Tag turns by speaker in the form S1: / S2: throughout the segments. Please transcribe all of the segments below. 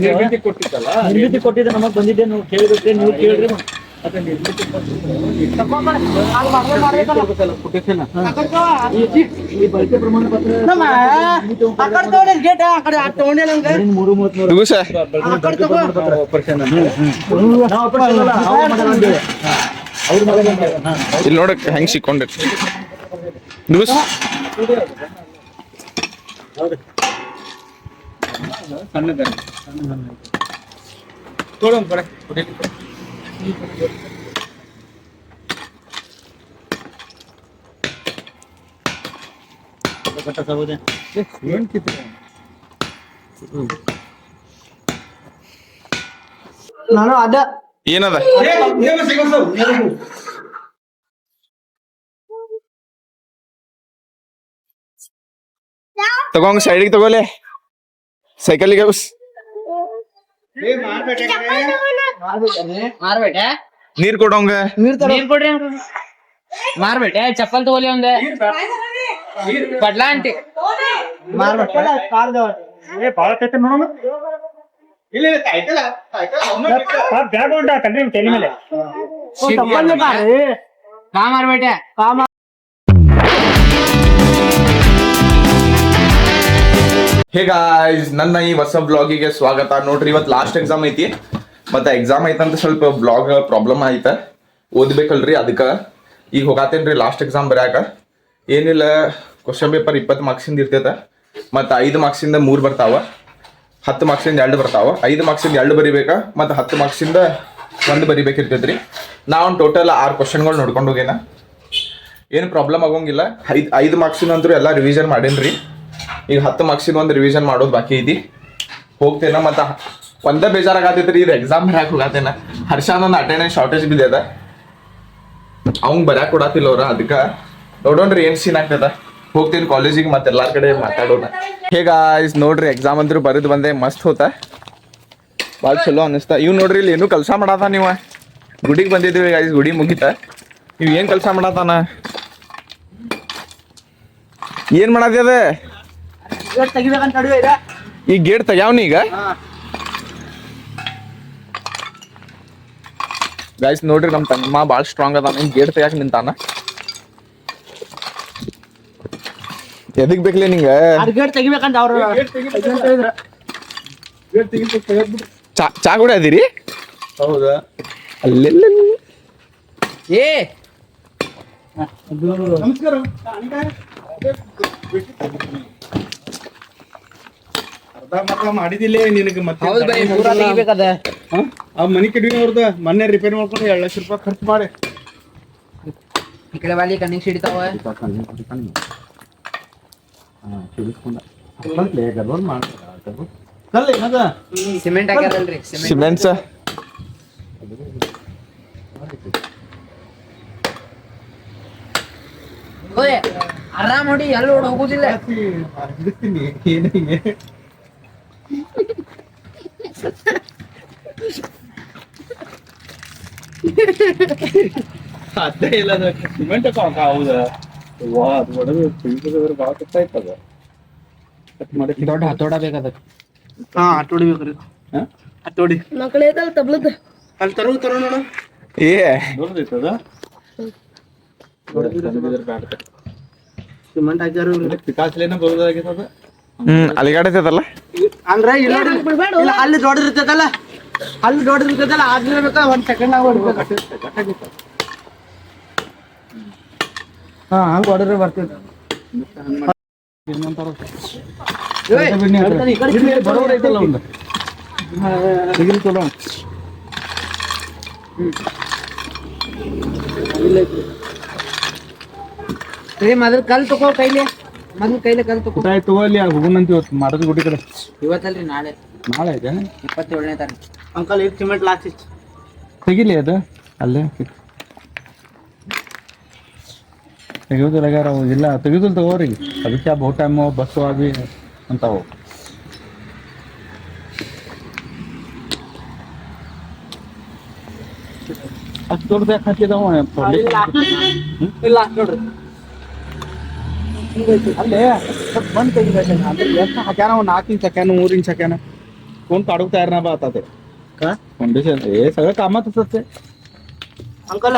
S1: ನಿರ್ಮಿತಿ ಕೊಟ್ಟಿದ್ದೆ ನಮಗ್ ಬಂದಿದ್ದೆ ನೀವು ಕೇಳಿದ್ರೆ ನೀವು ಕೇಳ್ರಿ ಬಳಕೆ ಪ್ರಮಾಣ ಪತ್ರ
S2: ಇಲ್ಲಿ ನೋಡಕ್ ಹೆಂಗ್ ಸಿಕ್ಕೊಂಡಿ
S1: ನಾನು ಅದ
S2: ಏನದ ತಗೊಂಗ ಸೈಡಿಗೆ ತಗೋಲೆ ಸೈಕಲ್ಗೆ ನೀರ್ ಕೊಡೋಂಗ
S3: ನೀರ್ ಕೊಡ್ರಿ ಮಾರ್ಬೇಟೆ ಚಪ್ಪಲ್ ತಗೋಲಿ ಒಂದೆ ಪಡ್ಲಾ ಅಂಟಿ ಕಾ ಮಾರ್ಬೇಟೆ
S2: ಹೇ ಗಾಯ್ಸ್, ನನ್ನ ಈ ಹೊಸ ಬ್ಲಾಗಿಗೆ ಸ್ವಾಗತ. ನೋಡ್ರಿ, ಇವತ್ತು ಲಾಸ್ಟ್ ಎಕ್ಸಾಮ್ ಐತಿ. ಮತ್ತೆ ಎಕ್ಸಾಮ್ ಐತಂತ ಸ್ವಲ್ಪ ಬ್ಲಾಗ್ ಪ್ರಾಬ್ಲಮ್ ಆಯ್ತ, ಓದ್ಬೇಕಲ್ರಿ. ಅದಕ್ಕೆ ಈಗ ಹೋಗಾತೇನ್ರಿ ಲಾಸ್ಟ್ ಎಕ್ಸಾಮ್ ಬರ್ಯಾಕ. ಏನಿಲ್ಲ, ಕ್ವಶನ್ ಪೇಪರ್ 20 ಮಾರ್ಕ್ಸಿಂದ ಇರ್ತೈತೆ. ಮತ್ತು 5 ಮಾರ್ಕ್ಸಿಂದ 3 ಬರ್ತಾವ, 10 ಮಾರ್ಕ್ಸಿಂದ 2 ಬರ್ತಾವ. 5 ಮಾರ್ಕ್ಸಿಂದ 2 ಬರಿಬೇಕಾ, ಮತ್ತು 10 ಮಾರ್ಕ್ಸಿಂದ 1 ಬರಿಬೇಕಿರ್ತೈತ್ರಿ. ನಾವು ಟೋಟಲ್ 6 ಕ್ವಶನ್ಗಳು ನೋಡ್ಕೊಂಡು ಹೋಗೇನ. ಏನು ಪ್ರಾಬ್ಲಮ್ ಆಗೋಂಗಿಲ್ಲ. 5 ಮಾರ್ಕ್ಸಿನ ಅಂತೂ ಎಲ್ಲ ರಿವಿಷನ್ ಮಾಡೇನ್ರಿ. ಈಗ 10 ಮಾರ್ಕ್ಸಿನ ಒಂದು ರಿವಿಷನ್ ಮಾಡೋದು ಬಾಕಿ ಐತಿ. ಹೋಗ್ತೇನ. ಮತ್ತು ಒಂದೇ ಬೇಜಾರಾಗತೈತ್ರಿ, ಇದು ಎಕ್ಸಾಮ್ ಬರ್ಯಾಕೆ ಹೋಗತ್ತೇನ. ಹರ್ಷಾನಂದು ಅಟೆಂಡೆನ್ಸ್ ಶಾರ್ಟೇಜ್ ಬಿದ್ದದ, ಅವಂಗೆ ಬರ್ಯಾಕೆ ಕೊಡತ್ತಿಲ್ಲ ಅವ್ರ. ಅದಕ್ಕೆ ನೋಡೋಣ್ರಿ ಏನು ಸೀನ್ ಆಗ್ತದ. ಹೋಗ್ತೀನಿ ಕಾಲೇಜಿಗೆ, ಮತ್ತೆ ಎಲ್ಲಾರ ಕಡೆ ಮಾತಾಡೋಣ. ಹೇಗ ನೋಡ್ರಿ, ಎಕ್ಸಾಮ್ ಅಂತೂ ಬರೆದು ಬಂದೆ, ಮಸ್ತ್ ಹೋತ, ಭಾಳ ಚಲೋ ಅನ್ನಿಸ್ತಾ. ಇವ್ ನೋಡ್ರಿ, ಇಲ್ಲಿ ಏನು ಕೆಲಸ ಮಾಡತ್ತ. ನೀವು ಗುಡಿಗೆ ಬಂದಿದ್ದೀವಿ ಗಾಯ್ಸ್, ಗುಡಿ ಮುಗಿತ. ಇವ್ ಏನು ಕೆಲಸ ಮಾಡತ್ತಾನ, ಏನು ಮಾಡತ್ತದ? ಈ ಗೇಟ್ ತೆಗ್ಯಾವನಿ ಈಗ ಗಾಯ್ಸ್. ನೋಡ್ರಿ, ನಮ್ ತಮ್ಮ ಭಾಳ ಸ್ಟ್ರಾಂಗ್ ಅದಾನ, ಗೇಟ್ ತೆಗ್ಯಾಕ ನಿಂತಾನ. ಎದಕ್ ಬೇಕಲೇ ನಿಂಗ
S1: ಗೇಟ್ ತೆಗಿಬೇಕಂತ ಅವ್ರು
S2: ಚಾ ಕೂಡ ಅದೀರಿ? ಹೌದಾ? ಅಲ್ಲೆಲ್ಲ
S3: ಏ
S1: ನಮಸ್ಕಾರ. ಮಾಡಿದಿಲ್ಲ ನಿನಗೆ. ಮತ್ತೆ ಆ ಮನಿ ಕಡಿಮೆ ಅವ್ರದ್ದು ಮೊನ್ನೆ ರಿಪೇರ್ ಮಾಡ್ಕೊಂಡು 2 ಲಕ್ಷ ರೂಪಾಯಿ ಖರ್ಚು ಮಾಡಿ.
S3: ಈ ಕಡೆ ಬಾಲಿ ಕಣ್ಣಿಗೆ ಸಿಡಿತಾವ. ಸಿಮೆಂಟ್ ಹಾಕ್ಯಾರಲ್ರಿ,
S2: ಸಿಮೆಂಟ್ಸ್
S3: ಆರಾಮ್ ನೋಡಿ, ಎಲ್ಲ ಹೋಗುದಿಲ್ಲ.
S1: ಅದೇ ಇಲ್ಲ, ಸಿಮೆಂಟ್ ಹೌದಾ?
S3: ದೊಡ್ಡ ಹತೋಡ ಬೇಕದಕ್ಕೆ.
S1: ಹತೋಡಿ ಬೇಕ್ರಿ. ಹತೋಡಿ
S4: ಮಕ್ಕಳು ಐತಲ್ಲ ತಬ್ಲದ
S1: ಅಲ್ಲಿ ತರೋ ನೋಡ.
S2: ಏ
S1: ದೊಡ್ಡದೈತದ, ಸಿಮೆಂಟ್ ಹಾಕ್ಯಾರ. ಪಿಕಾಸ್ಲೇನ ಬರೋದಾಗಿತ್ತದ.
S2: ಅಲ್ಲಿಗಾಡೈತದಲ್ಲ
S1: ಅಂದ್ರೆ ಇಲ್ಲ ಅಲ್ಲಿ ದೊಡ್ಡದಿರ್ತೈತಲ್ಲ, ಅಲ್ಲಿ ದೊಡ್ಡದಿರ್ತೈತಲ್ಲ, ಆದ್ಮೇಲೆ ಬೇಕಾ 1 ಸೆಕೆಂಡ್ ಆಗ ಹೊಡಿಬೇಕು. ಹಂಗ ಹೊಡೆದ್ರೆ ಬರ್ತೈತೆ. ಬರೋಬ್ರ ಐತಲ್ಲ ಒಂದು ಡಿಗ್ರಿ ಕೊಡೋಣ.
S3: ಮೊದಲು ಕಲ್ ತಗೋ, ಕೈಲಿ ಮೊದಲು ಕೈಲಿ ಕಲ್ ತಗೋ.
S1: ತಗೋಲಿ, ಹೋಗೋಣಂತ ಇವತ್ತು ಮಾಡೋದು ಗುಡಿ ಕಡೆ.
S3: ಇವತ್ತಲ್ರಿ, ನಾಳೆ
S1: ಐತೆ
S3: 27ನೇ ತಾರೀಕು.
S1: ಅಂಕಲ್ ಇದು ಸಿಮೆಂಟ್ ಲಾಸ್ಟ್ ಇತ್ತು, ತೆಗಿಲಿ ಅದು ಅಲ್ಲೇ ತೆಗಿಯೋದಿಲ್ಲ. ಇಲ್ಲ ತೆಗಿಯೋದಿಲ್ಲ, ತಗೋರಿ. ಅದಕ್ಕೆ ಬಹು ಟೈಮ್ ಬಸ್ಸು ಆಗಿ ಅಂತಾವು. ಅಷ್ಟು ದೊಡ್ಡದಾಗ ಹಾಕಿದಾವ ನೋಡ್ರಿ. ಅಲ್ಲೇ ಬಂದು ತೆಗಿಬೇಕು. ಎಷ್ಟು ಹಾಕ್ಯಾನ? 1 4 ಇಂಚ್ ಹಾಕ್ಯಾನ, 3 ಇಂಚ್ ಹಾಕ್ಯಾನ. कोण काढू तयार नाही बा आता ते
S3: का
S1: फाउंडेशन हे सगळं कामातच असते
S3: ಅಂಕಲ್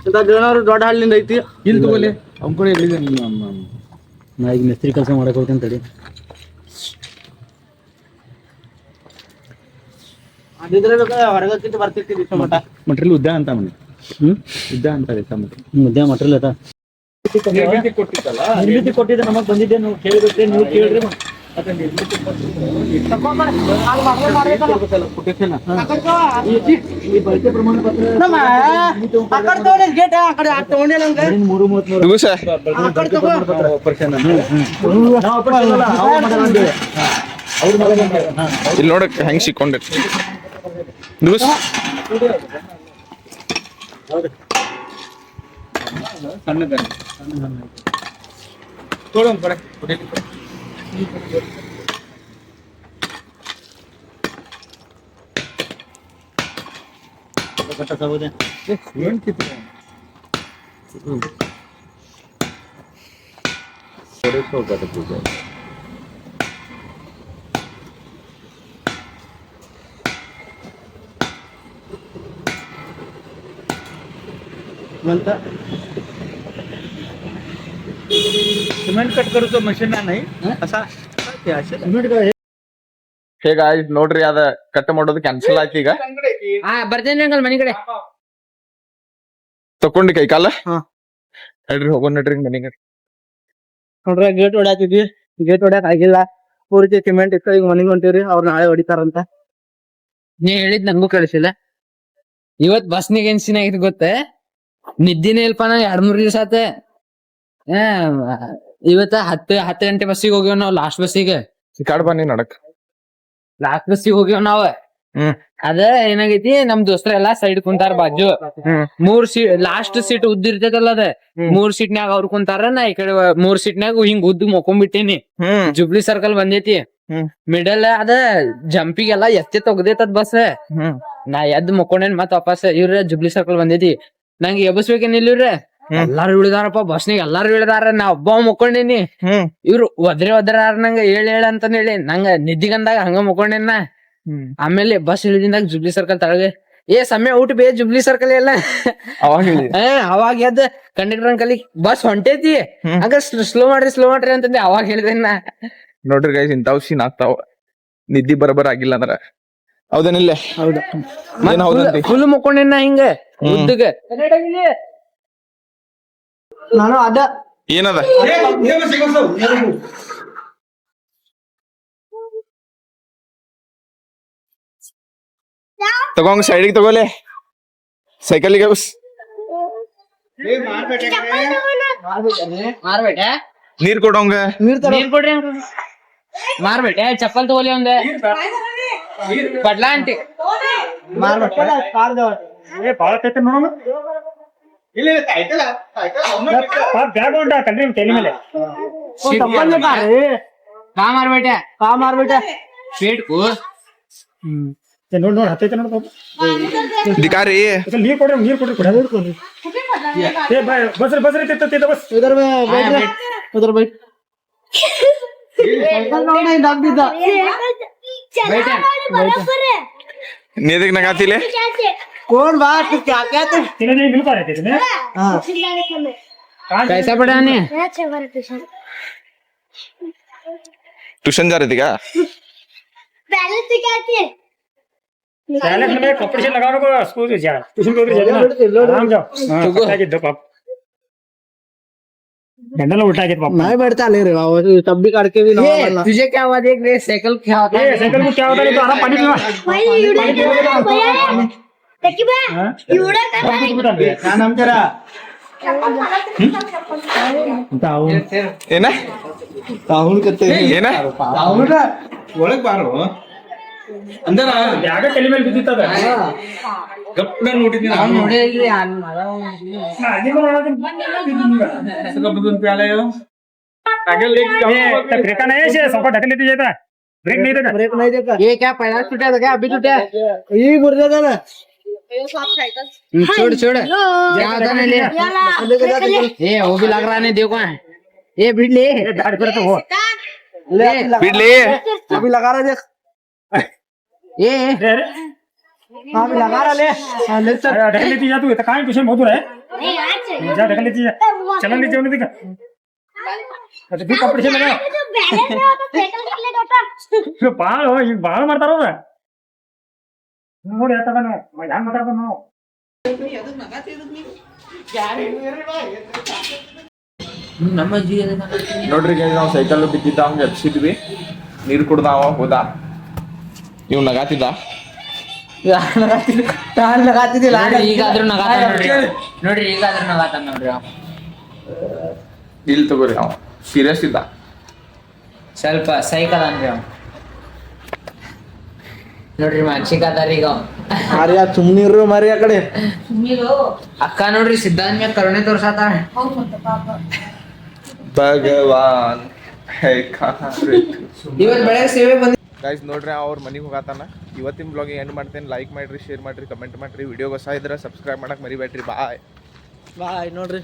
S3: ಇಂತ ದೇವನವ್ರು ದೊಡ್ಡ ಹಳ್ಳಿಂದ ಐತಿ
S1: ಇಲ್ಲಿ ತಗೊಳ್ಳಿ ಅಂಕುಡಿ ಎಲ್ಲಿ
S3: ನಾ ಈಗ ಮಿಸ್ತ್ರಿ ಕೆಲಸ ಮಾಡಕ್ ಹೋಗ್ತೇನೆ ತಡಿ ಅದಿದ್ರೆ ಹೊರಗಕ್ಕಿಂತ ಬರ್ತಿರ್ತೀವಿ ಮಠ
S1: ಮಟ್ರಿಲ್ ಉದ್ದ ಅಂತ ಮನೆ ಉದ್ದ ಅಂತಾರೆ
S3: ಮುದ್ದೆ ಮಟ್ರಿಲ್ ಅದ
S1: ಕೊಟ್ಟಿತ್ತಲ್ಲ
S3: ನಿರ್ಮಿತಿ ಕೊಟ್ಟಿದ್ದೆ ನಮಗ್ ಬಂದಿದ್ದೆ ನೀವು ಕೇಳಿಬಿಟ್ರೆ ನೀವು ಕೇಳ್ರಿ
S1: ಮತ್ತೆ ನಿರ್ಮಿತಿ
S3: ಈ ಬಳಕೆ ಪ್ರಮಾಣ ಪತ್ರ
S2: 3 ಇಲ್ಲಿ ನೋಡಕ್ ಹೆಂಗ್ ಸಿಕ್ಕೊಂಡಿರ್ತಿ ದುಗುಸ್
S1: ಸಣ್ಣ ತೋಳಂ ಕಡೆ ಏನ್ ಕಿತ್ತು सिमेंट कट करूचं मशीन नाही असा सिमेंट
S2: ಹೇ ಗಾಯ್ಸ್ ನೋಡ್ರಿ ಅದ ಕಟ್ ಮಾಡೋದು ಕ್ಯಾನ್ಸಲ್ ಆಯ್ತು ಈಗ
S3: ಬರ್ತೇನೆ ಅಂಕಲ್ ಮನಿ ಕಡೆ
S2: ತಕೊಂಡಿ ಕೈ ಕಾಲ ಹೇಳ್ರಿ ಹೋಗೋಣ ನಡ್ರಿ ಮನಿ ಕಡೆ
S3: ನೋಡ್ರಿ ಗೇಟ್ ಹೊಡ್ಯಾತಿದ್ವಿ ಗೇಟ್ ಹೊಡ್ಯಾಕ್ ಆಗಿಲ್ಲ ಪೂರ್ತಿ ಸಿಮೆಂಟ್ ಇತ್ತು ಈಗ ಮನಿಗ್ ಹೊಂಟಿವ್ರಿ ಅವ್ರು ನಾಳೆ ಹೊಡಿತಾರಂತ
S4: ನೀ ಹೇಳಿದ್ ನಂಗೂ ಕಳಿಸಿಲ್ಲ ಇವತ್ ಬಸ್ನಿಗೆ ಏನ್ ಸೀನ್ ಆಗಿದ್ ಗೊತ್ತ ನಿದ್ದಿನೇ ಇಲ್ಪ ನಾವ್ 2-3 ದಿವಸ ಆತ ಇವತ್ತ 10 ಗಂಟೆ ಬಸ್ಸಿಗೆ ಹೋಗ್ಯವ್ ನಾವ್ ಲಾಸ್ಟ್ ಬಸ್ಸಿಗೆ
S2: ಈ ಕಾಡ್ ಬನ್ನಿ ನಡಕ್
S4: ಲಾಸ್ಟ್ ಬಸ್ಸಿಗೆ ಹೋಗ್ಯವ್ ನಾವ್ ಅದ ಏನಾಗೈತಿ ನಮ್ ದೋಸ್ತರ ಎಲ್ಲಾ ಸೈಡ್ ಕುಂತಾರ ಬಾಜು 3 ಸೀಟ್ ಲಾಸ್ಟ್ ಸೀಟ್ ಉದ್ದಿರ್ತೈತಲ್ಲ ಅದ 3 ಸೀಟ್ನ್ಯಾಗ ಅವ್ರು ಕುಂತಾರ ನಾ ಈ ಕಡೆ 3 ಸೀಟ್ನ್ಯಾಗ ಹಿಂಗ್ ಉದ್ದು ಮೊಕೊಂಡ್ಬಿಟ್ಟೇನಿ ಜುಬ್ಲಿ ಸರ್ಕಲ್ ಬಂದೈತಿ ಮಿಡಲ್ ಅದ ಜಂಪಿಗೆಲ್ಲಾ ಎತ್ತಿ ತೊಗದೈತದ್ ಬಸ್ ನಾ ಎದ್ದು ಮೊಕೊಂಡೇನ್ ಮತ್ ವಾಪಸ್ ಇವ್ರ ಜುಬ್ಲಿ ಸರ್ಕಲ್ ಬಂದೈತಿ ನಂಗೆ ಎಬ್ಬಸ್ಬೇಕೇನ್ ಇಲ್ವ್ರ ಎಲ್ಲಾರು ಇಳಿದಾರಪ್ಪ ಬಸ್ನಾಗ ಎಲ್ಲಾರು ಇಳಿದಾರ ನಾ ಒಬ್ಬ ಮುಕ್ಕೊಂಡೇನಿ ಇವ್ರು ಒದ್ರಾರ ನಂಗ ಹೇಳ ಅಂತ ಹೇಳಿ ನಂಗ ನಿದ್ದಿಗಂದಾಗ ಹಂಗ ಮುಕ್ಕೊಂಡೇನ ಆಮೇಲೆ ಬಸ್ ಇಳಿದಿಂದಾಗ ಜುಬ್ಲಿ ಸರ್ಕಲ್ ತಳಗೆ ಸಮಯ ಊಟ ಬೇ ಜುಬ್ಲಿ ಸರ್ಕಲ್ ಎಲ್ಲ ಅವಾಗ ಎದ್ದ ಕಂಡಕ್ಟರ್ ಅಂಕಲಿ ಬಸ್ ಹೊಂಟೈತಿ ಹಂಗ ಸ್ಲೋ ಮಾಡ್ರಿ ಅಂತಂದೆ ಅವಾಗ ಹೇಳಿದೇನ
S2: ನೋಡ್ರಿ ಗೈಸ್ ಇಂತಾವ್ ಸೀನ್ ಆಗ್ತಾವ ನಿದ್ದಿ ಬರಬರ ಆಗಿಲ್ಲ ಅಂದ್ರ ಹೌದೇನಿಲ್ಲ ಏನ್ ಹೌದಂತಿ
S4: ಫುಲ್ ಮುಕ್ಕೊಂಡೇನ ಹಿಂಗ ಉದ್ದಗ
S3: ನಾನು ಅದ
S2: ಏನದ ತಗೊಂಗ್ ಸೈಡಿಗೆ ತಗೋಲೆ ಸೈಕಲಿಗೆ ಬಸ್
S4: ಮಾರ್ಬೇಟೆ
S2: ನೀರ್ ಕೊಡೋಂಗ
S4: ನೀರ್ ಕೊಡ್ರಿ ಮಾರ್ಬೇಟೆ ಚಪ್ಪಲ್ ತಗೋಲಿ ಒಂದ ಪಡ್ಲಾ ಅಂಟಿ ಕಾ ಮಾರ್ಬೇಟೆ ಪೇಟ್ ಕೋ
S1: ನೋಡ್ ಹತ್ತೈತೆ ನೋಡ್
S2: ದಿಕಾರಿ
S1: ನೀರ್ ಕೊಡ್ರಿ ಬಸ್ ಬಸ್
S3: उधर बैठ
S2: ನೀದಕ್ ನಗಾತಿಲೆ
S3: कौन बात तू क्या कहते
S1: नहीं मिल पा रहे थे तुम्हें
S4: कैसा पढ़ा ने
S2: ट्यूशन जा रहे थे क्या
S5: पहले तो क्या थे
S1: पहले में कपड़े से लगाने को स्कूल से जा ट्यूशन को उधर जाना आराम जाओ हां के दो पाप डंडा उल्टा के पाप
S3: नहीं बैठता ले रे बाबू तब भी काट के भी ना
S4: तुझे क्या हुआ देख रे साइकिल क्या होता है
S1: साइकिल को क्या होता है तो आराम पानी पीवा
S5: भाई यूड़ा देखी बा यूड़ा कर
S1: क्या नाम तेरा ताऊ
S2: ಏನ
S3: राहुल कहते हैं
S2: ಏನ
S3: राहुल का
S1: ಒಳಗ್ ಬಾರೋ ಅಂದರ ಯಾಗ ತಲೆ ಮೇಲೆ ಬಿದ್ದಿತ್ತದ ಗಪ್ನ ನೋಡಿದ್ದೀನಿ ನಾನು
S4: ನೋಡಿದ್ರಿ
S1: ಅದಿನ ನೋಡೋದು ಪ್ಯಾಲೆಯೋ आगे ले ब्रेक नहीं है सबको ढक लेती जाता ब्रेक नहीं देगा
S3: ब्रेक नहीं देगा
S4: ये क्या पहला टूटा था क्या अभी टूटा
S3: ये गुर्दे का ना
S4: छोड़ क्या होता नहीं ले ये वो भी लग रहा नहीं देखो ये भिड़ ले
S1: दाढ़ पर तो हो
S3: ले
S2: ಬಿಡ್ಲಿ
S3: अभी लगा रहा देख
S4: ए
S3: आम्ही लगा ले
S6: ढकल लेती जा तू इथं काय विषय मधुर आहे
S5: नहीं आज
S6: जा ढकल लेती जा चलन नीचे होने देगा अच्छा तू कॉम्पिटिशन लगा
S5: जो बैलेंस में होता साइकिल कर ले होता
S6: ಬಾಳ ಮಾಡ್ತಾರ ನೋಡಿ ಹೇಳ್ತಾರ ಹೆಂಗ್ ಮಾತಾಡ್ತಾರ ನಾವು
S2: ನೋಡ್ರಿ ನಾವು ಸೈಕಲ್ ಬಿದ್ದಿದ್ದ ಅವ್ನಿಗೆ ಎಬ್ಸಿದ್ವಿ ನೀರು ಕುಡ್ದ ಅವ ಹೋದ ಇವ್ ನಗಾತಿದ್ದ
S3: लगाತಿದ್ದಿಲ್ಲ
S4: ಈಗಾದ್ರೂ ನಗಾತ ನೋಡ್ರಿ ಈಗಾದ್ರೂ ನಗಾತ ನೋಡ್ರಿ ಅವ.
S2: ಇಲ್ಲಿ ತಗೋರಿ ಅವ ಸೀರಿಯಸ್ ಇದ್ದ
S4: ಸ್ವಲ್ಪ ಸೈಕಲ್ ಅನ್ರಿ ಅವ ನೋಡ್ರಿ ಮಾನಸಿಕ ಅದಾರ ಈಗ ಅವ.
S3: ಅರೆ ಸುಮ್ನಿರು ಮರಿ ಆ ಕಡೆ
S4: ಅಕ್ಕ ನೋಡ್ರಿ ಸಿದ್ಧಾಂತ ಮ್ಯಾಗ ಕರುಣೆ ತೋರ್ಸಾತಾಳ
S2: ಭಗವಾನ್ ಹೇ
S4: ಇವತ್ ಬೆಳಗ್ಗೆ ಸೇವೆ ಬಂದಿ
S2: ಗೈಸ್ ನೋಡ್ರಿ ಅವ್ರ ಮನೆಗೆ ಹೋಗತ್ತಾನ ಇವತ್ತಿನ ಬ್ಲಾಗಿಂಗ್ ಎಂಡ್ ಮಾಡ್ತೇನೆ ಲೈಕ್ ಮಾಡ್ರಿ ಶೇರ್ ಮಾಡ್ರಿ ಕಮೆಂಟ್ ಮಾಡ್ರಿ ವಿಡಿಯೋ ಹೊಸ ಇದ್ರೆ ಸಬ್ಸ್ಕ್ರೈಬ್ ಮಾಡಕ್ ಮರಿಬೇಡ್ರಿ ಬಾಯ್
S3: ಬಾಯ್ ನೋಡ್ರಿ